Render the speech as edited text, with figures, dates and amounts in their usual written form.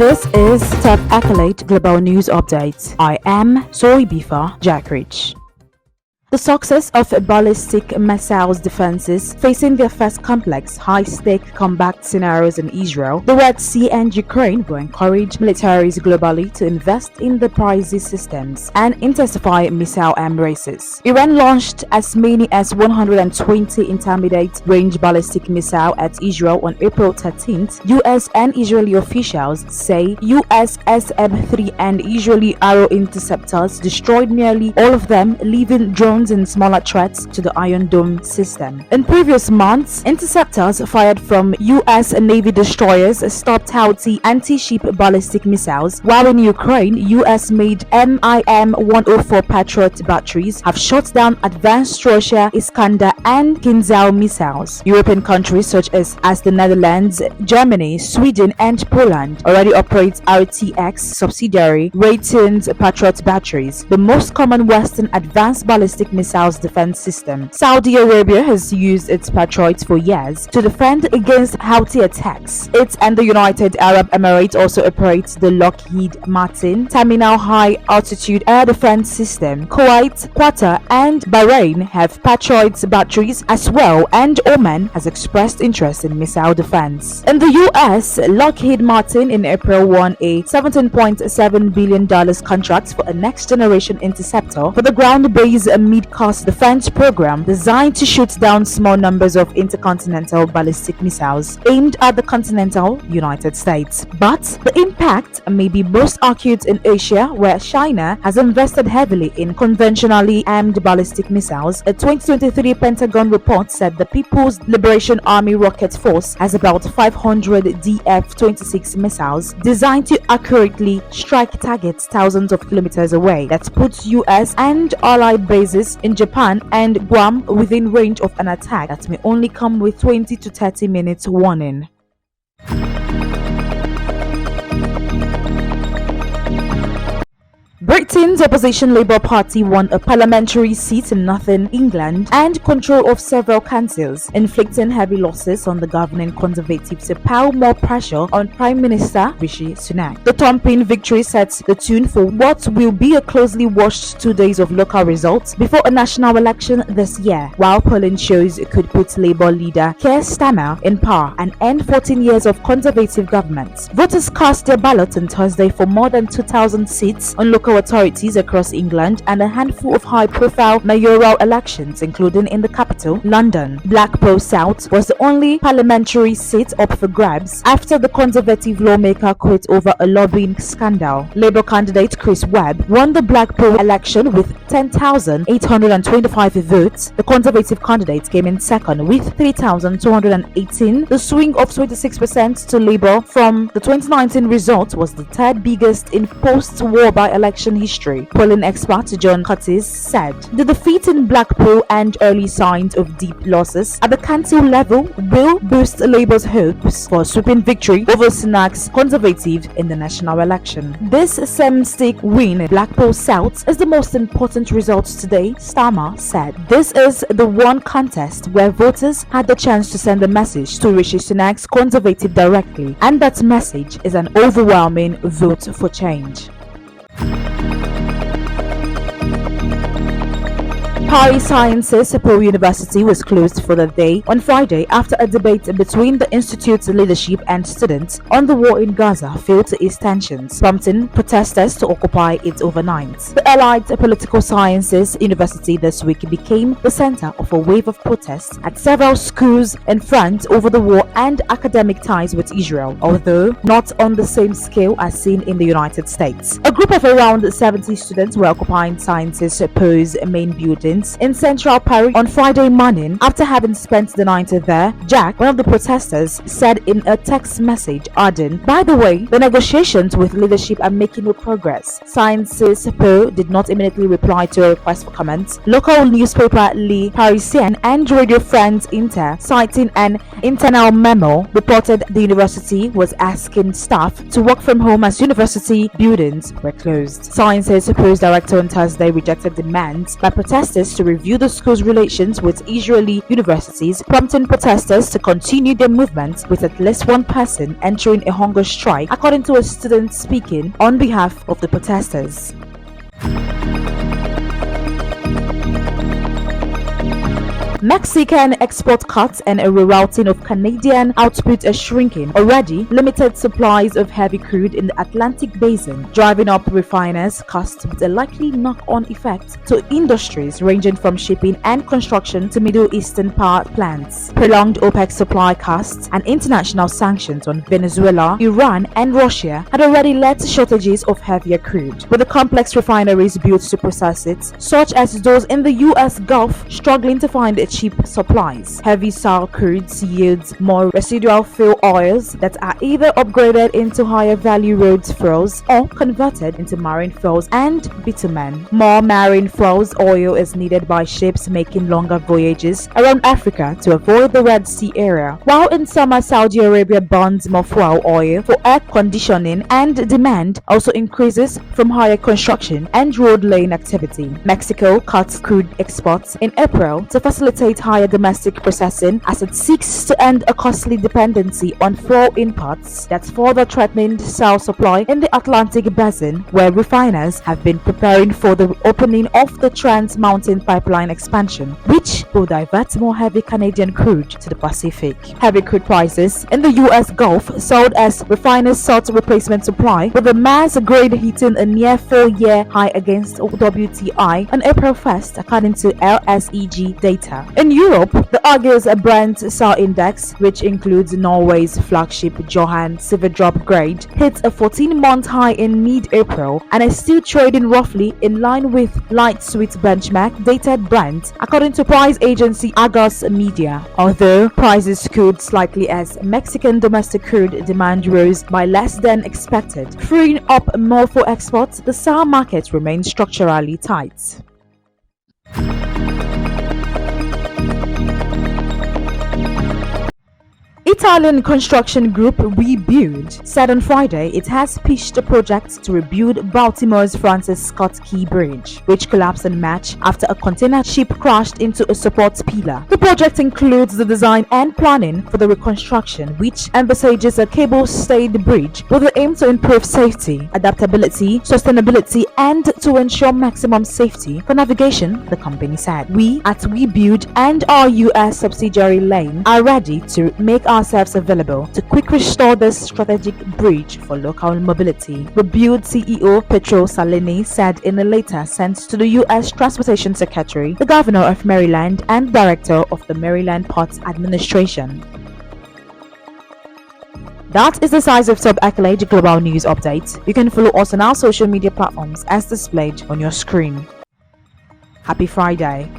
This is Top ESCALATE Global News Update. I am Soy Bifa Jackrich. The success of ballistic missiles defenses facing their first complex, high-stake combat scenarios in Israel, the Red Sea and Ukraine will encourage militaries globally to invest in the pricey systems and intensify missile arm races. Iran launched as many as 120 intermediate-range ballistic missiles at Israel on April 13th. US and Israeli officials say US SM-3 and Israeli Arrow interceptors destroyed nearly all of them, leaving drones and smaller threats to the Iron Dome system. In previous months, interceptors fired from US Navy destroyers stopped Houthi anti-ship ballistic missiles, while in Ukraine, US-made MIM-104 Patriot batteries have shot down advanced Russia Iskander and Kinzhal missiles. European countries such as the Netherlands, Germany, Sweden, and Poland already operate RTX subsidiary Raytheon's Patriot batteries, the most common Western advanced ballistic missiles defense system. Saudi Arabia has used its Patriots for years to defend against Houthi attacks. It and the United Arab Emirates also operate the Lockheed Martin Terminal High Altitude Air Defense System. Kuwait, Qatar, and Bahrain have Patriots batteries as well, and Oman has expressed interest in missile defense. In the US, Lockheed Martin in April won a $17.7 billion contract for a next-generation interceptor for the ground-based mid-cost defense program designed to shoot down small numbers of intercontinental ballistic missiles aimed at the continental United States. But the impact may be most acute in Asia, where China has invested heavily in conventionally armed ballistic missiles. A 2023 Pentagon report said the People's Liberation Army Rocket Force has about 500 DF-26 missiles designed to accurately strike targets thousands of kilometers away. That puts US and allied bases in Japan and Guam within range of an attack that may only come with 20 to 30 minutes warning. Britain's opposition Labour Party won a parliamentary seat in Northern England and control of several councils, inflicting heavy losses on the governing Conservatives to pile more pressure on Prime Minister Rishi Sunak. The thumping victory sets the tune for what will be a closely watched 2 days of local results before a national election this year, while polling shows it could put Labour leader Keir Starmer in power and end 14 years of Conservative government. Voters cast their ballot on Thursday for more than 2,000 seats on local authorities across England and a handful of high-profile mayoral elections, including in the capital, London. Blackpool South was the only parliamentary seat up for grabs after the Conservative lawmaker quit over a lobbying scandal. Labour candidate Chris Webb won the Blackpool election with 10,825 votes. The Conservative candidate came in second with 3,218. The swing of 26% to Labour from the 2019 result was the third biggest in post-war by-election history. Polling expert John Curtis said the defeat in Blackpool and early signs of deep losses at the council level will boost Labour's hopes for a sweeping victory over Sunak's Conservative in the national election. This same-stake win in Blackpool South is the most important result today, Starmer said. This is the one contest where voters had the chance to send a message to Rishi Sunak's Conservative directly, and that message is an overwhelming vote for change. Paris Sciences Pau University was closed for the day on Friday after a debate between the institute's leadership and students on the war in Gaza failed to ease tensions, prompting protesters to occupy it overnight. The allied political sciences university this week became the center of a wave of protests at several schools in France over the war and academic ties with Israel, although not on the same scale as seen in the United States. A group of around 70 students were occupying Sciences Pau's main building in central Paris on Friday morning after having spent the night there. Jack, one of the protesters, said in a text message, adding, "By the way, the negotiations with leadership are making no progress." Sciences Po did not immediately reply to a request for comment. Local newspaper Le Parisien and Radio France Inter, citing an internal memo, reported the university was asking staff to work from home as university buildings were closed. Sciences Po's director on Thursday rejected demands by protesters authorities to review the school's relations with Israeli universities, prompting protesters to continue their movement, with at least one person entering a hunger strike, according to a student speaking on behalf of the protesters. Mexican export cuts and a rerouting of Canadian output are shrinking already limited supplies of heavy crude in the Atlantic basin, driving up refiners' costs with a likely knock-on effect to industries ranging from shipping and construction to Middle Eastern power plants. Prolonged OPEC supply costs and international sanctions on Venezuela, Iran, and Russia had already led to shortages of heavier crude, with the complex refineries built to process it, such as those in the U.S. Gulf, struggling to find cheap supplies. Heavy sour crudes yields more residual fuel oils that are either upgraded into higher value road fuels or converted into marine fuels and bitumen. More marine fuels oil is needed by ships making longer voyages around Africa to avoid the Red Sea area, while in summer Saudi Arabia burns more fuel oil for air conditioning, and demand also increases from higher construction and road laying activity. Mexico cuts crude exports in April to facilitate higher domestic processing as it seeks to end a costly dependency on fuel imports that's further threatening the cell supply in the Atlantic basin, where refiners have been preparing for the opening of the Trans Mountain Pipeline expansion, which will divert more heavy Canadian crude to the Pacific. Heavy crude prices in the U.S. Gulf soared as refiners sought replacement supply, with the mass grade hitting a near 4-year high against WTI on April 1st, according to LSEG data. In Europe, the Argus Brent SAR index, which includes Norway's flagship Johan Sverdrup grade, hit a 14-month high in mid-April and is still trading roughly in line with light sweet benchmark dated Brent, according to price agency Argus Media. Although prices cooled slightly as Mexican domestic crude demand rose by less than expected, freeing up more for exports, the SAR market remains structurally tight. Italian construction group Rebuild said on Friday it has pitched a project to rebuild Baltimore's Francis Scott Key Bridge, which collapsed in March after a container ship crashed into a support pillar. The project includes the design and planning for the reconstruction, which envisages a cable-stayed bridge with the aim to improve safety, adaptability, sustainability, and to ensure maximum safety for navigation, the company said. We at Rebuild and our US subsidiary Lane are ready to make ourselves available to quickly restore this strategic bridge for local mobility, Rebuild CEO Pietro Salini said in a letter sent to the U.S. Transportation Secretary, the Governor of Maryland, and Director of the Maryland Ports Administration. That is the size of Top Accolade Global News Update. You can follow us on our social media platforms as displayed on your screen. Happy Friday.